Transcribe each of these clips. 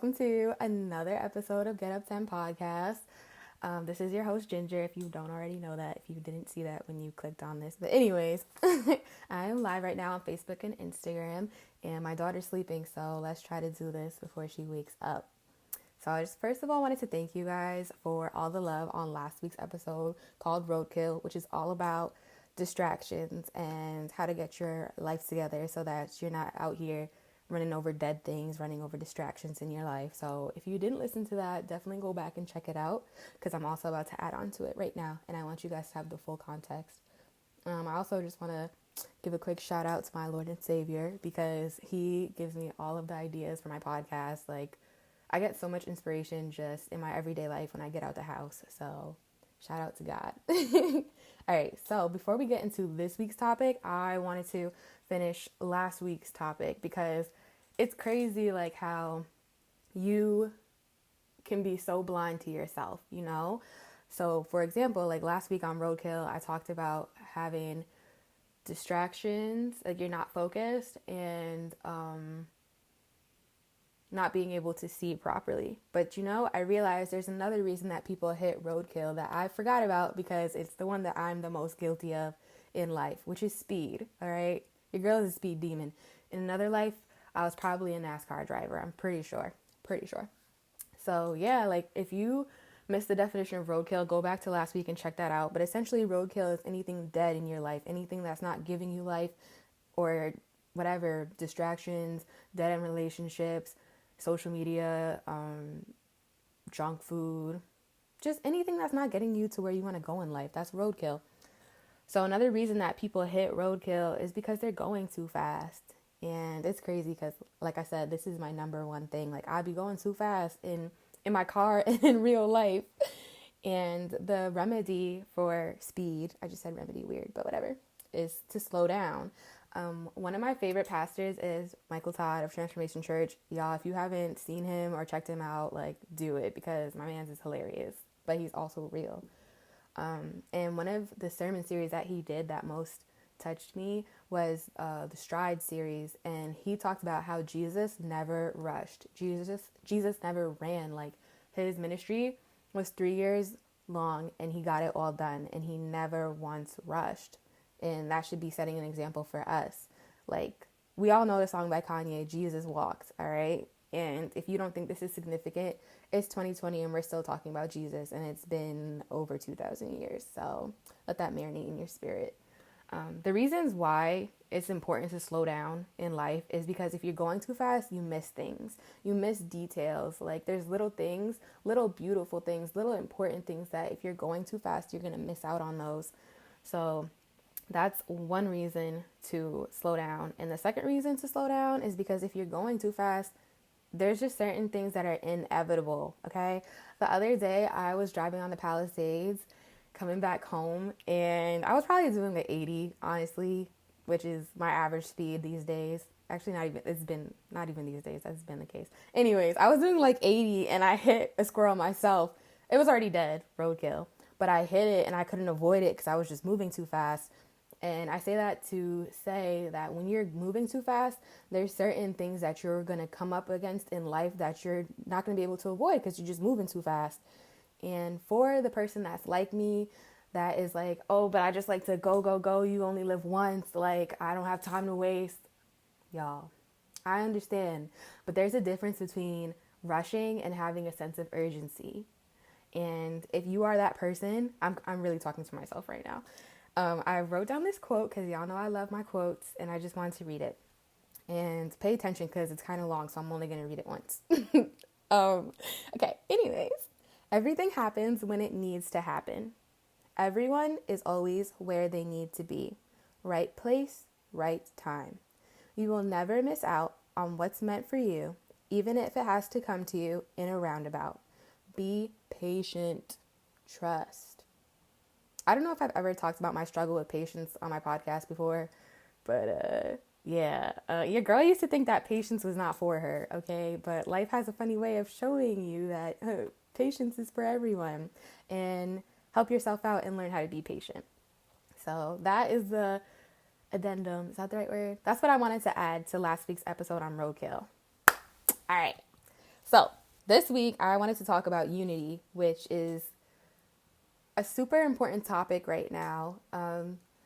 welcome to another episode of Get Up 10 Podcast. This is your host, Ginger, if you don't already know that, if you didn't see that when you clicked on this. But anyways, I am live right now on Facebook and Instagram, and my daughter's sleeping, so let's try to do this before she wakes up. So I just first of all wanted to thank you guys for all the love on last week's episode called Roadkill, which is all about distractions and how to get your life together so that you're not out here running over dead things, running over distractions in your life. So if you didn't listen to that, definitely go back and check it out because I'm also about to add on to it right now and I want you guys to have the full context. I also just want to give a quick shout out to my Lord and Savior because he gives me all of the ideas for my podcast. Like, I get so much inspiration just in my everyday life when I get out the house. So shout out to God. All right. So before we get into this week's topic, I wanted to finish last week's topic because it's crazy like how you can be so blind to yourself, you know? So for example, like last week on Roadkill, I talked about having distractions, like you're not focused and not being able to see properly. But you know, I realized there's another reason that people hit roadkill that I forgot about because it's the one that I'm the most guilty of in life, which is speed. All right. Your girl is a speed demon. In another life, I was probably a NASCAR driver. I'm pretty sure. So yeah, like if you missed the definition of roadkill, go back to last week and check that out. But essentially roadkill is anything dead in your life, anything that's not giving you life or whatever, distractions, dead end relationships, social media, junk food, just anything that's not getting you to where you want to go in life. That's roadkill. So another reason that people hit roadkill is because they're going too fast. And it's crazy because, like I said, this is my number one thing. Like, I be going too fast in my car and in real life. And the remedy for speed, I just said remedy, weird, but whatever, is to slow down. One of my favorite pastors is Michael Todd of Transformation Church. Y'all, if you haven't seen him or checked him out, like, do it because my man's is hilarious, but he's also real. And one of the sermon series that he did that most touched me was the Stride series, and he talked about how Jesus never rushed. Jesus never ran. Like, his ministry was 3 years long, and he got it all done, and he never once rushed. And that should be setting an example for us. Like, we all know the song by Kanye, Jesus Walked, all right? And if you don't think this is significant, it's 2020 and we're still talking about Jesus, and it's been over 2,000 years. So let that marinate in your spirit. The reasons why it's important to slow down in life is because if you're going too fast, you miss things. You miss details. Like, there's little things, little beautiful things, little important things that if you're going too fast, you're going to miss out on those. So that's one reason to slow down. And the second reason to slow down is because if you're going too fast, there's just certain things that are inevitable, okay? The other day, I was driving on the Palisades coming back home, and I was probably doing the 80, honestly, which is my average speed these days. Actually, not even these days, that's been the case. Anyways, I was doing like 80, and I hit a squirrel myself. It was already dead, roadkill, but I hit it, and I couldn't avoid it because I was just moving too fast. And I say that to say that when you're moving too fast, there's certain things that you're going to come up against in life that you're not going to be able to avoid because you're just moving too fast. And for the person that's like me, that is like, oh, but I just like to go. You only live once. Like, I don't have time to waste. Y'all, I understand. But there's a difference between rushing and having a sense of urgency. And if you are that person, I'm really talking to myself right now. I wrote down this quote because y'all know I love my quotes, and I just wanted to read it. And pay attention because it's kind of long, so I'm only going to read it once. Okay, anyways. Everything happens when it needs to happen. Everyone is always where they need to be. Right place, right time. You will never miss out on what's meant for you, even if it has to come to you in a roundabout. Be patient. Trust. I don't know if I've ever talked about my struggle with patience on my podcast before, but your girl used to think that patience was not for her, okay? But life has a funny way of showing you that patience is for everyone, and help yourself out and learn how to be patient. So that is the addendum. Is that the right word? That's what I wanted to add to last week's episode on roadkill. All right. So this week I wanted to talk about unity, which is a super important topic right now.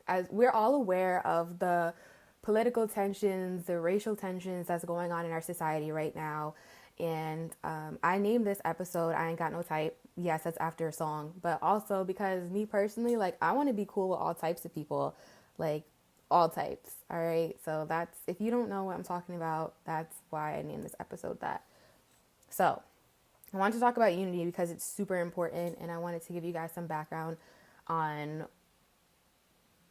As we're all aware of the political tensions, the racial tensions that's going on in our society right now. And I named this episode I Ain't Got No Type. Yes, that's after a song, but also because me personally, like, I want to be cool with all types of people, like all types. All right. So that's, if you don't know what I'm talking about, that's why I named this episode that. So I wanted to talk about unity because it's super important, and I wanted to give you guys some background on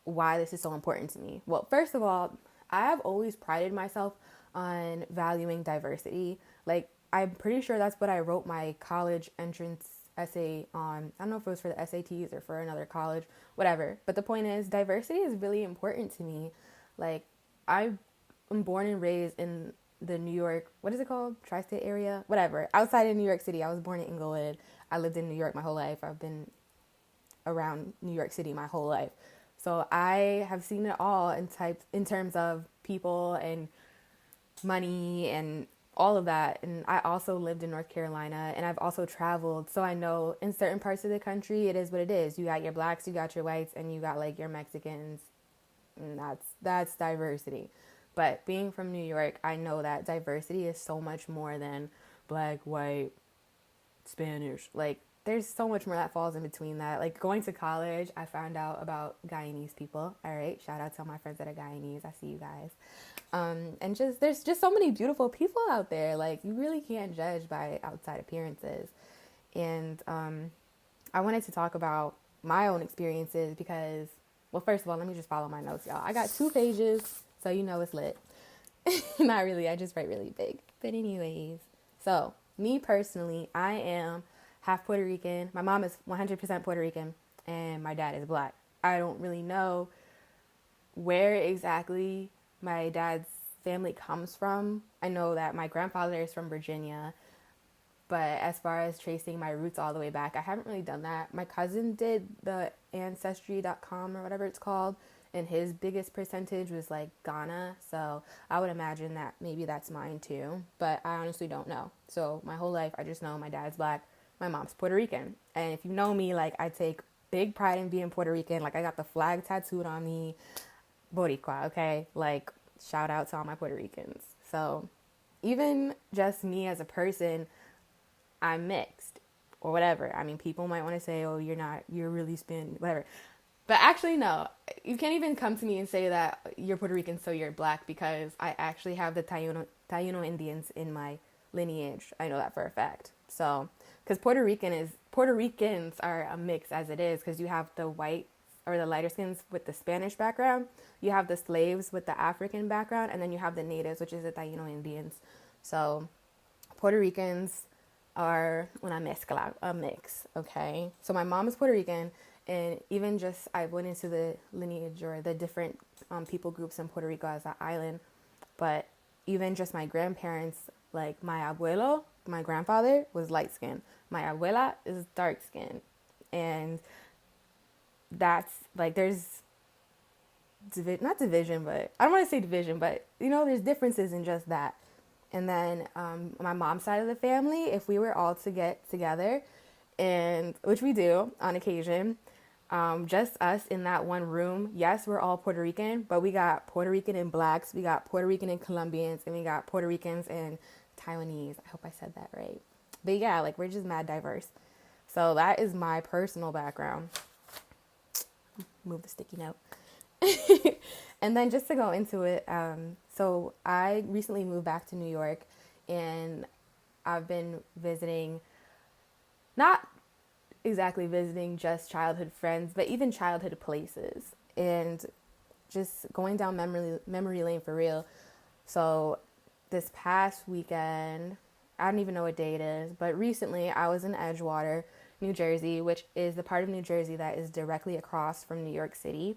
why this is so important to me. Well, first of all, I have always prided myself on valuing diversity. Like, I'm pretty sure that's what I wrote my college entrance essay on. I don't know if it was for the SATs or for another college, whatever. But the point is, diversity is really important to me. Like, I am born and raised in the New York, what is it called? Tri-state area? Whatever. Outside of New York City. I was born in Inglewood. I lived in New York my whole life. I've been around New York City my whole life. So I have seen it all in terms of people and money and all of that. And I also lived in North Carolina, and I've also traveled. So I know in certain parts of the country, it is what it is. You got your blacks, you got your whites, and you got like your Mexicans. And that's diversity. But being from New York, I know that diversity is so much more than black, white, Spanish. Like, there's so much more that falls in between that. Like, going to college, I found out about Guyanese people. All right, shout out to all my friends that are Guyanese. I see you guys. And just, there's just so many beautiful people out there. Like, you really can't judge by outside appearances. And I wanted to talk about my own experiences because, well, first of all, let me just follow my notes, y'all. I got 2 pages, so you know it's lit. Not really, I just write really big. But anyways, so me personally, I am half Puerto Rican. My mom is 100% Puerto Rican, and my dad is black. I don't really know where exactly my dad's family comes from. I know that my grandfather is from Virginia, but as far as tracing my roots all the way back, I haven't really done that. My cousin did the ancestry.com or whatever it's called, and his biggest percentage was like Ghana. So I would imagine that maybe that's mine too, but I honestly don't know. So my whole life, I just know my dad's black, my mom's Puerto Rican. And if you know me, like, I take big pride in being Puerto Rican. Like, I got the flag tattooed on me. Boricua, okay? Like, shout out to all my Puerto Ricans. So even just me as a person, I'm mixed or whatever. I mean, people might want to say, oh, you're really Spanish, whatever. But actually, no, you can't even come to me and say that you're Puerto Rican, so you're black, because I actually have the Taino Indians in my lineage. I know that for a fact. So, because Puerto Ricans are a mix as it is, because you have the white or the lighter skins with the Spanish background, you have the slaves with the African background, and then you have the natives, which is the Taino Indians. So Puerto Ricans are una mezcla, a mix, okay? So my mom is Puerto Rican, and even just, I went into the lineage or the different people groups in Puerto Rico as an island, but even just my grandparents, like my abuelo, my grandfather, was light skinned. My abuela is dark skinned. And that's, like, there's, not division, but, I don't want to say division, but, you know, there's differences in just that. And then my mom's side of the family, if we were all to get together, and which we do on occasion, just us in that one room, yes, we're all Puerto Rican, but we got Puerto Rican and blacks, we got Puerto Rican and Colombians, and we got Puerto Ricans and Taiwanese. I hope I said that right. But yeah, like, we're just mad diverse. So that is my personal background. Move the sticky note. And then just to go into it, so I recently moved back to New York, and I've been visiting, not exactly visiting just childhood friends, but even childhood places, and just going down memory lane for real. So this past weekend, I don't even know what day it is, but recently I was in Edgewater, New Jersey, which is the part of New Jersey that is directly across from New York City.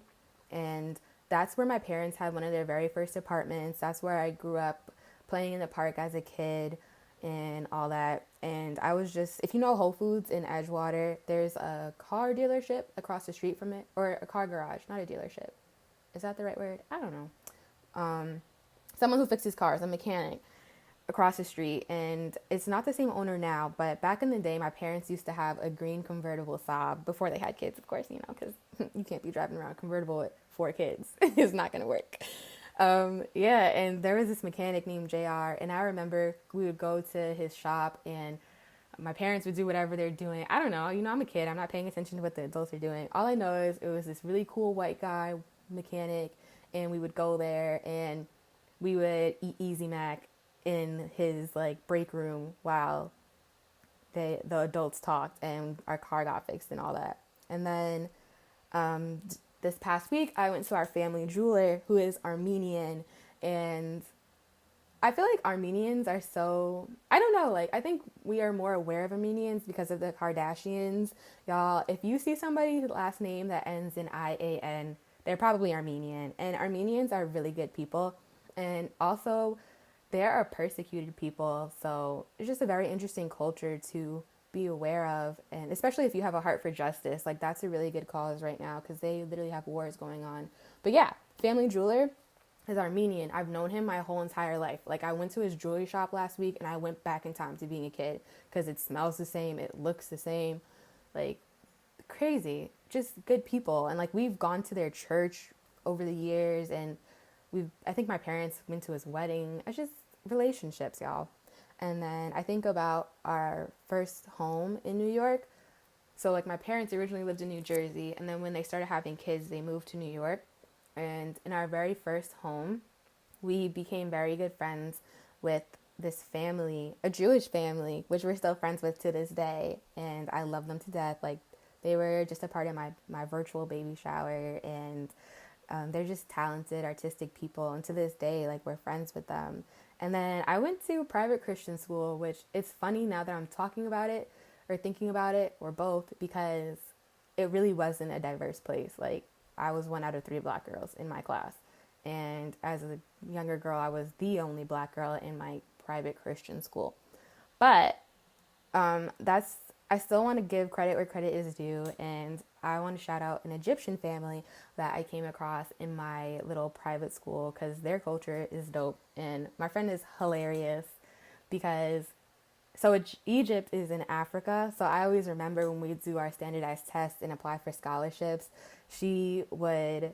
And that's where my parents had one of their very first apartments. That's where I grew up playing in the park as a kid and all that. And I was just, if you know Whole Foods in Edgewater, there's a car dealership across the street from it, or a car garage, not a dealership. Is that the right word? I don't know. Someone who fixes cars, a mechanic. across the street, and it's not the same owner now, but back in the day my parents used to have a green convertible Saab before they had kids, of course, because you can't be driving around a convertible with 4 kids. It's not going to work. Yeah, and there was this mechanic named JR, and I remember we would go to his shop, and my parents would do whatever they're doing. I don't know, I'm a kid, I'm not paying attention to what the adults are doing. All I know is it was this really cool white guy mechanic, and we would go there and we would eat Easy Mac in his like break room while the adults talked and our car got fixed and all that. And then this past week I went to our family jeweler, who is Armenian, and I feel like Armenians are so, I don't know, like I think we are more aware of Armenians because of the Kardashians. Y'all, if you see somebody's last name that ends in IAN, they're probably Armenian, and Armenians are really good people. And also, they are persecuted people, so it's just a very interesting culture to be aware of, and especially if you have a heart for justice, like that's a really good cause right now because they literally have wars going on. But yeah, family jeweler is Armenian. I've known him my whole entire life. Like I went to his jewelry shop last week and I went back in time to being a kid because it smells the same, it looks the same, like crazy, just good people. And like we've gone to their church over the years, and I think my parents went to his wedding. It's just relationships, y'all. And then I think about our first home in New York. So like my parents originally lived in New Jersey, and then when they started having kids, they moved to New York. And in our very first home, we became very good friends with this family, a Jewish family, which we're still friends with to this day. And I love them to death. Like they were just a part of my virtual baby shower, and they're just talented, artistic people. And to this day, like we're friends with them. And then I went to private Christian school, which it's funny now that I'm talking about it or thinking about it or both, because it really wasn't a diverse place. Like I was 1 out of 3 Black girls in my class. And as a younger girl, I was the only Black girl in my private Christian school. But I still want to give credit where credit is due, and I want to shout out an Egyptian family that I came across in my little private school because their culture is dope, and my friend is hilarious because Egypt is in Africa, so I always remember when we do our standardized tests and apply for scholarships, she would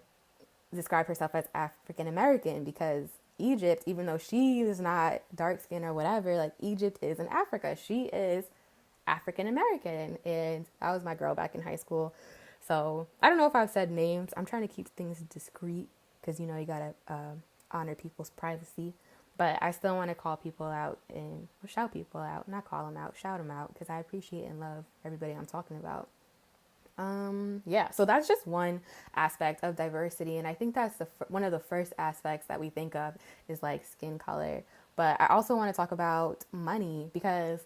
describe herself as African American because Egypt, even though she is not dark skinned or whatever, like Egypt is in Africa. She is African American, and that was my girl back in high school. So I don't know if I've said names. I'm trying to keep things discreet because you gotta honor people's privacy. But I still want to call people out and shout people out, not call them out, shout them out, because I appreciate and love everybody I'm talking about. Yeah, so that's just one aspect of diversity, and I think that's one of the first aspects that we think of is like skin color. But I also want to talk about money because,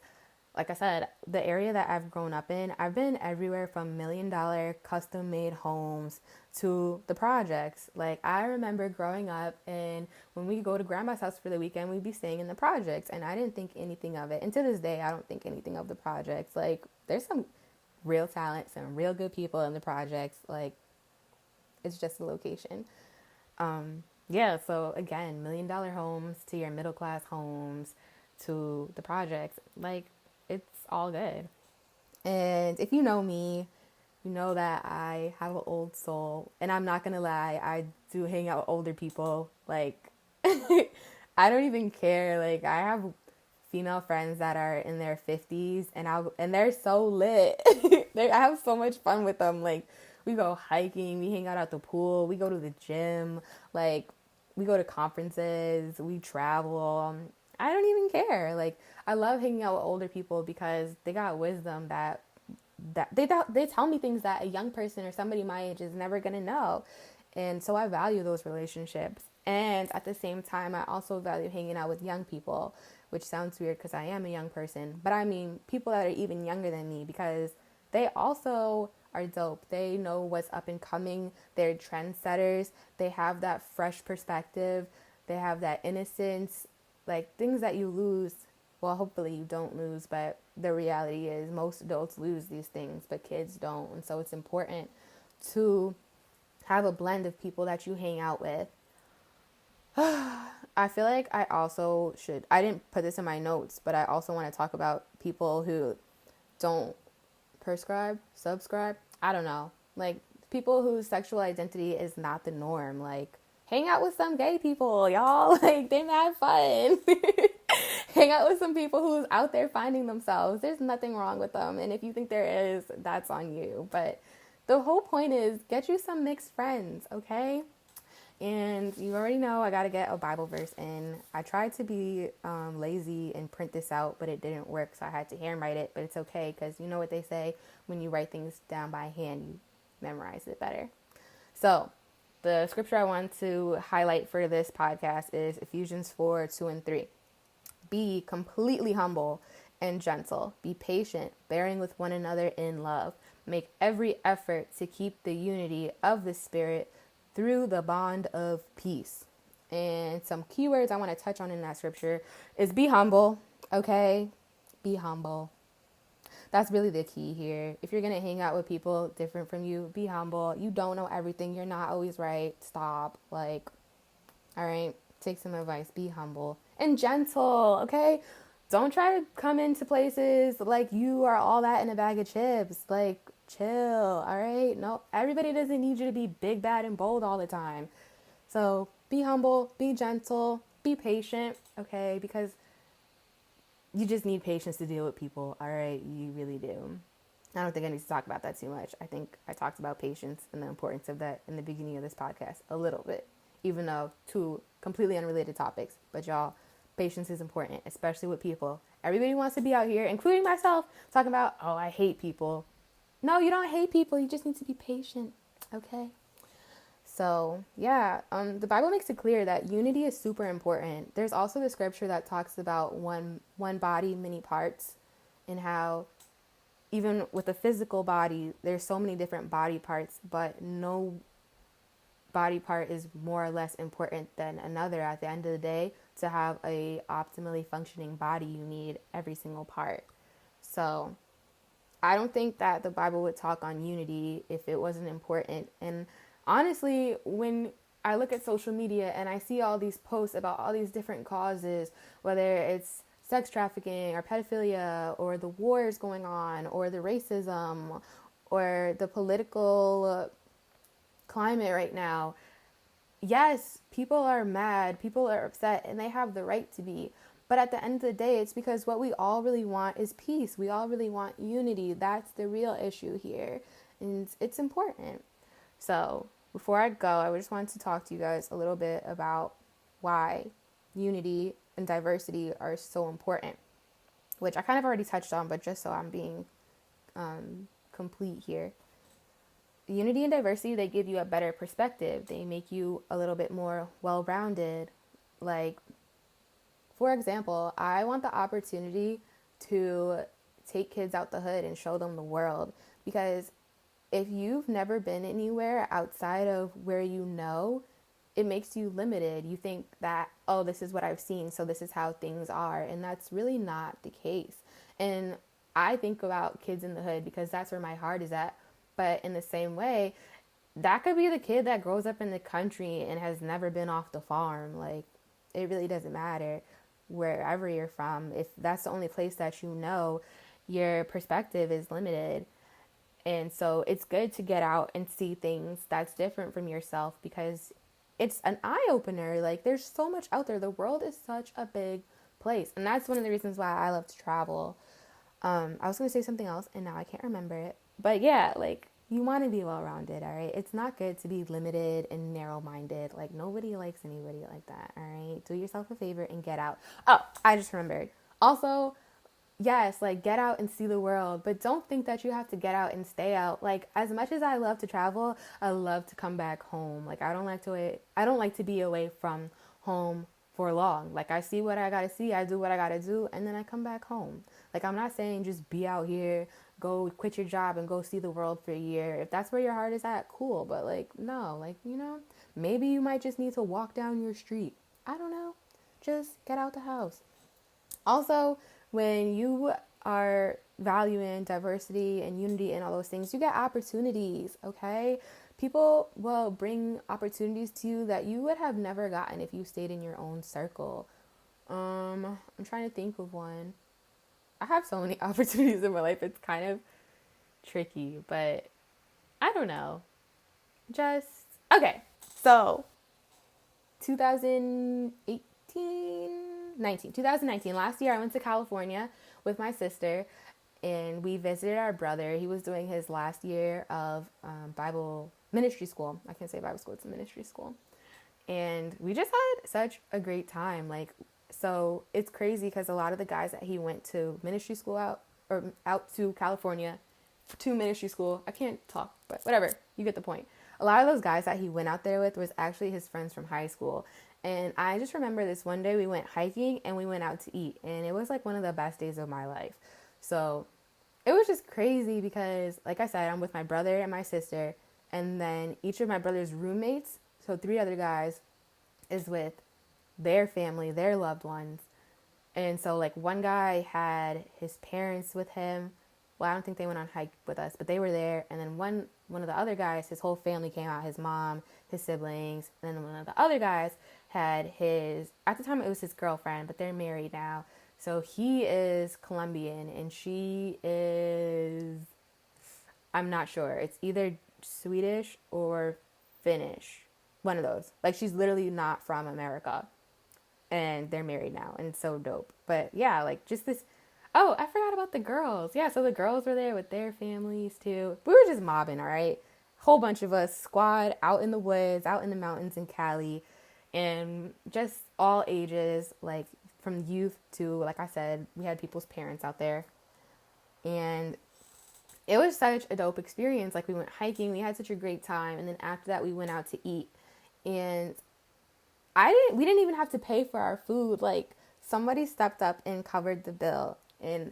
like I said, the area that I've grown up in, I've been everywhere from $1 million custom made homes to the projects. Like I remember growing up, and when we go to grandma's house for the weekend, we'd be staying in the projects, and I didn't think anything of it. And to this day, I don't think anything of the projects. Like there's some real talent, some real good people in the projects. Like it's just a location. Yeah, so again, $1 million homes to your middle class homes to the projects. Like it's all good. And if you know me, you know that I have an old soul. And I'm not going to lie, I do hang out with older people. Like, I don't even care. Like, I have female friends that are in their 50s, and they're so lit. I have so much fun with them. Like, we go hiking, we hang out at the pool, we go to the gym, like, we go to conferences, we travel. I don't even care. Like, I love hanging out with older people because they got wisdom that they tell me things that a young person or somebody my age is never going to know. And so I value those relationships. And at the same time, I also value hanging out with young people, which sounds weird because I am a young person. But I mean people that are even younger than me because they also are dope. They know what's up and coming. They're trendsetters. They have that fresh perspective. They have that innocence, like things that you lose. Well, hopefully you don't lose, but the reality is most adults lose these things, but kids don't. And so it's important to have a blend of people that you hang out with. I feel like I also should, I didn't put this in my notes, but I also want to talk about people who don't subscribe, I don't know. Like people whose sexual identity is not the norm. Like hang out with some gay people, y'all. Like they mad fun. Hang out with some people who's out there finding themselves. There's nothing wrong with them. And if you think there is, that's on you. But the whole point is get you some mixed friends, okay? And you already know I got to get a Bible verse in. I tried to be lazy and print this out, but it didn't work. So I had to handwrite it. But it's okay because you know what they say, when you write things down by hand, you memorize it better. So the scripture I want to highlight for this podcast is Ephesians 4:2-3. Be completely humble and gentle. Be patient, bearing with one another in love. Make every effort to keep the unity of the Spirit through the bond of peace. And some keywords I want to touch on in that scripture is be humble, okay? Be humble. That's really the key here. If you're going to hang out with people different from you, be humble. You don't know everything. You're not always right. Stop. Like, all right, take some advice. Be humble and gentle, okay? Don't try to come into places like you are all that in a bag of chips. Like, chill, all right? No, everybody doesn't need you to be big, bad, and bold all the time. So be humble, be gentle, be patient, okay? Because you just need patience to deal with people, all right? You really do. I don't think I need to talk about that too much. I think I talked about patience and the importance of that in the beginning of this podcast a little bit, even though two completely unrelated topics. But y'all, patience is important, especially with people. Everybody wants to be out here, including myself, talking about, oh, I hate people. No, you don't hate people. You just need to be patient, okay? So, yeah, the Bible makes it clear that unity is super important. There's also the scripture that talks about one body, many parts, and how even with the physical body, there's so many different body parts, but no body part is more or less important than another. At the end of the day, to have a optimally functioning body, you need every single part. So I don't think that the Bible would talk on unity if it wasn't important. And honestly, when I look at social media and I see all these posts about all these different causes, whether it's sex trafficking or pedophilia or the wars going on or the racism or the political climate right now, yes, people are mad, people are upset, and they have the right to be. But at the end of the day, it's because what we all really want is peace. We all really want unity. That's the real issue here. And it's important. So before I go, I just wanted to talk to you guys a little bit about why unity and diversity are so important, which I kind of already touched on, but just so I'm being complete here. Unity and diversity, they give you a better perspective. They make you a little bit more well-rounded. Like, for example, I want the opportunity to take kids out the hood and show them the world, because if you've never been anywhere outside of where you know, it makes you limited. You think that, oh, this is what I've seen, so this is how things are. And that's really not the case. And I think about kids in the hood because that's where my heart is at. But in the same way, that could be the kid that grows up in the country and has never been off the farm. Like, it really doesn't matter wherever you're from. If that's the only place that you know, your perspective is limited. And so it's good to get out and see things that's different from yourself, because it's an eye-opener. Like, there's so much out there. The world is such a big place. And that's one of the reasons why I love to travel. I was going to say something else, and now I can't remember it. But yeah, like, you want to be well-rounded, all right? It's not good to be limited and narrow-minded. Like, nobody likes anybody like that, all right? Do yourself a favor and get out. Oh, I just remembered. Also, yes, like, get out and see the world, but don't think that you have to get out and stay out. Like, as much as I love to travel, I love to come back home. Like, I don't like to be away from home for long. Like, I see what I gotta see, I do what I gotta do, and then I come back home. Like, I'm not saying just be out here, go quit your job and go see the world for a year. If that's where your heart is at, cool. But like, no, like, you know, maybe you might just need to walk down your street. I don't know. Just get out the house. Also, when you are value in diversity and unity and all those things, you get opportunities, okay? People will bring opportunities to you that you would have never gotten if you stayed in your own circle. I'm trying to think of one. I have so many opportunities in my life. It's kind of tricky, but I don't know. Just, okay. So, 2019, last year I went to California with my sister and we visited our brother. He was doing his last year of Bible ministry school. I can't say Bible school, it's a ministry school. And we just had such a great time. Like, so it's crazy because a lot of the guys that he went to ministry school out to California to ministry school, I can't talk, but whatever, you get the point. A lot of those guys that he went out there with was actually his friends from high school. And I just remember this one day we went hiking and we went out to eat. And it was like one of the best days of my life. So it was just crazy because, like I said, I'm with my brother and my sister. And then each of my brother's roommates, so 3 other guys, is with their family, their loved ones. And so like one guy had his parents with him. Well, I don't think they went on hike with us, but they were there. And then one of the other guys, his whole family came out, his mom, his siblings. And then one of the other guys had at the time it was his girlfriend, but they're married now. So he is Colombian and she is, I'm not sure. It's either Swedish or Finnish. One of those. Like, she's literally not from America. And they're married now. And it's so dope. But yeah, like just this. Oh, I forgot about the girls. Yeah, so the girls were there with their families too. We were just mobbing, all right? Whole bunch of us, squad, out in the woods, out in the mountains in Cali. And just all ages, like from youth to, like I said, we had people's parents out there. And it was such a dope experience. Like, we went hiking, we had such a great time. And then after that, we went out to eat. And we didn't even have to pay for our food. Like, somebody stepped up and covered the bill. And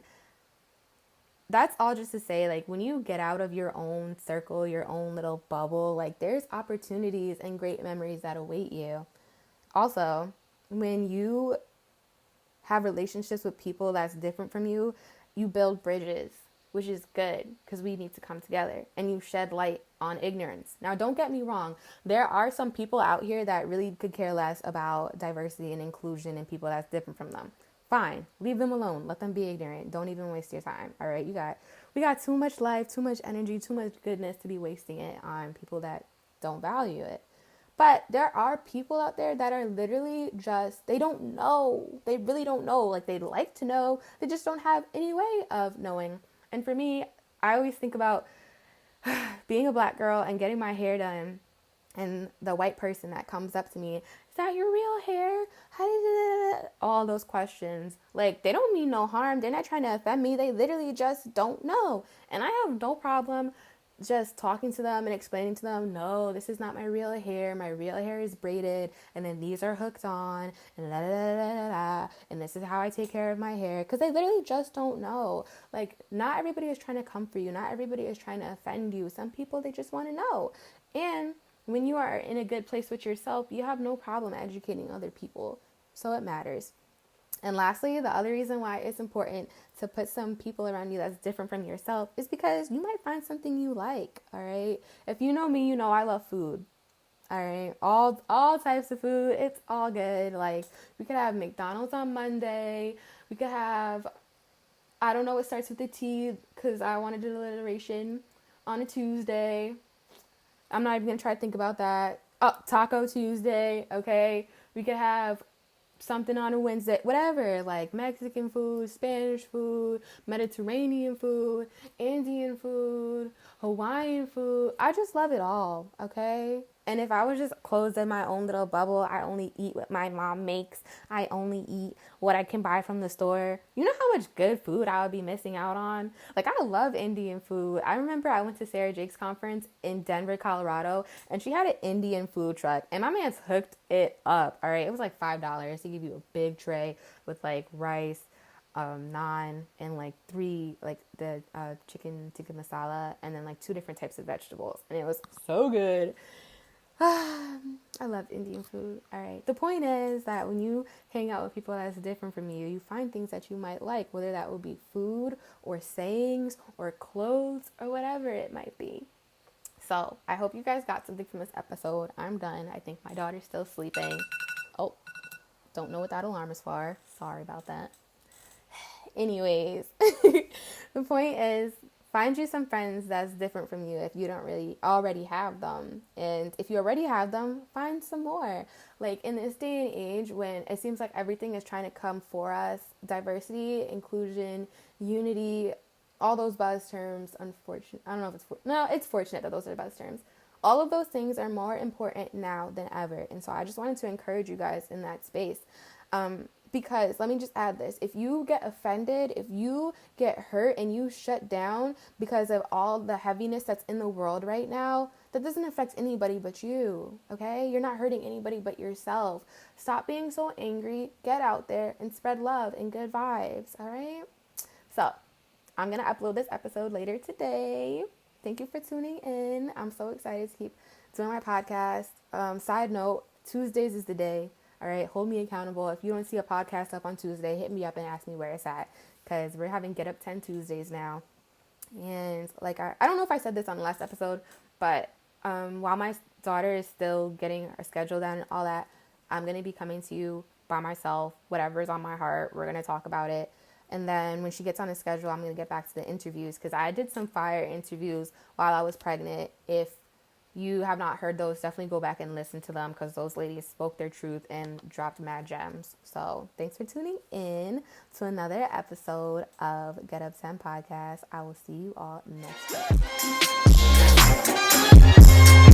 that's all just to say, like, when you get out of your own circle, your own little bubble, like, there's opportunities and great memories that await you. Also, when you have relationships with people that's different from you, you build bridges, which is good because we need to come together, and you shed light on ignorance. Now, don't get me wrong. There are some people out here that really could care less about diversity and inclusion and people that's different from them. Fine. Leave them alone. Let them be ignorant. Don't even waste your time. All right. We got too much life, too much energy, too much goodness to be wasting it on people that don't value it. But there are people out there that are literally just, they don't know. They really don't know. Like, they'd like to know. They just don't have any way of knowing. And for me, I always think about being a black girl and getting my hair done. And the white person that comes up to me, is that your real hair? How did you do? All those questions. Like, they don't mean no harm. They're not trying to offend me. They literally just don't know. And I have no problem just talking to them and explaining to them, no, this is not my real hair. My real hair is braided, and then these are hooked on, and da da da da da da, and this is how I take care of my hair. Because they literally just don't know. Like, not everybody is trying to come for you. Not everybody is trying to offend you. Some people, they just want to know. And when you are in a good place with yourself, you have no problem educating other people. So it matters. And lastly, the other reason why it's important to put some people around you that's different from yourself is because you might find something you like, all right? If you know me, you know I love food, all right? All types of food, it's all good. Like, we could have McDonald's on Monday. We could have, I don't know what starts with the T because I wanted to do alliteration, on a Tuesday. I'm not even going to try to think about that. Oh, Taco Tuesday, okay? We could have something on a Wednesday, whatever, like Mexican food, Spanish food, Mediterranean food, Indian food, Hawaiian food. I just love it all, okay? And if I was just closed in my own little bubble, I only eat what my mom makes. I only eat what I can buy from the store. You know how much good food I would be missing out on? Like, I love Indian food. I remember I went to Sarah Jake's conference in Denver, Colorado, and she had an Indian food truck, and my man's hooked it up, all right? It was like $5 to give you a big tray with, like, rice, naan, and, like, 3, like, the chicken tikka masala, and then, like, 2 different types of vegetables, and it was so good. I love Indian food. All right. The point is that when you hang out with people that's different from you, you find things that you might like, whether that would be food or sayings or clothes or whatever it might be. So I hope you guys got something from this episode. I'm done. I think my daughter's still sleeping. Oh, don't know what that alarm is for. Sorry about that. Anyways, the point is, find you some friends that's different from you if you don't really already have them. And if you already have them, find some more. Like in this day and age when it seems like everything is trying to come for us, diversity, inclusion, unity, all those buzz terms, unfortunate. I don't know if it's fortunate that those are the buzz terms. All of those things are more important now than ever. And so I just wanted to encourage you guys in that space. Because let me just add this. If you get offended, if you get hurt and you shut down because of all the heaviness that's in the world right now, that doesn't affect anybody but you, okay? You're not hurting anybody but yourself. Stop being so angry. Get out there and spread love and good vibes, all right? So I'm going to upload this episode later today. Thank you for tuning in. I'm so excited to keep doing my podcast. Side note, Tuesdays is the day. All right, hold me accountable. If you don't see a podcast up on Tuesday, hit me up and ask me where it's at, because we're having Get Up 10 Tuesdays now. And like, I don't know if I said this on the last episode, but while my daughter is still getting her schedule done and all that, I'm going to be coming to you by myself. Whatever's on my heart, we're going to talk about it. And then when she gets on the schedule, I'm going to get back to the interviews, because I did some fire interviews while I was pregnant. If you have not heard those, definitely go back and listen to them, because those ladies spoke their truth and dropped mad gems. So thanks for tuning in to another episode of Get Up 10 Podcast. I will see you all next week.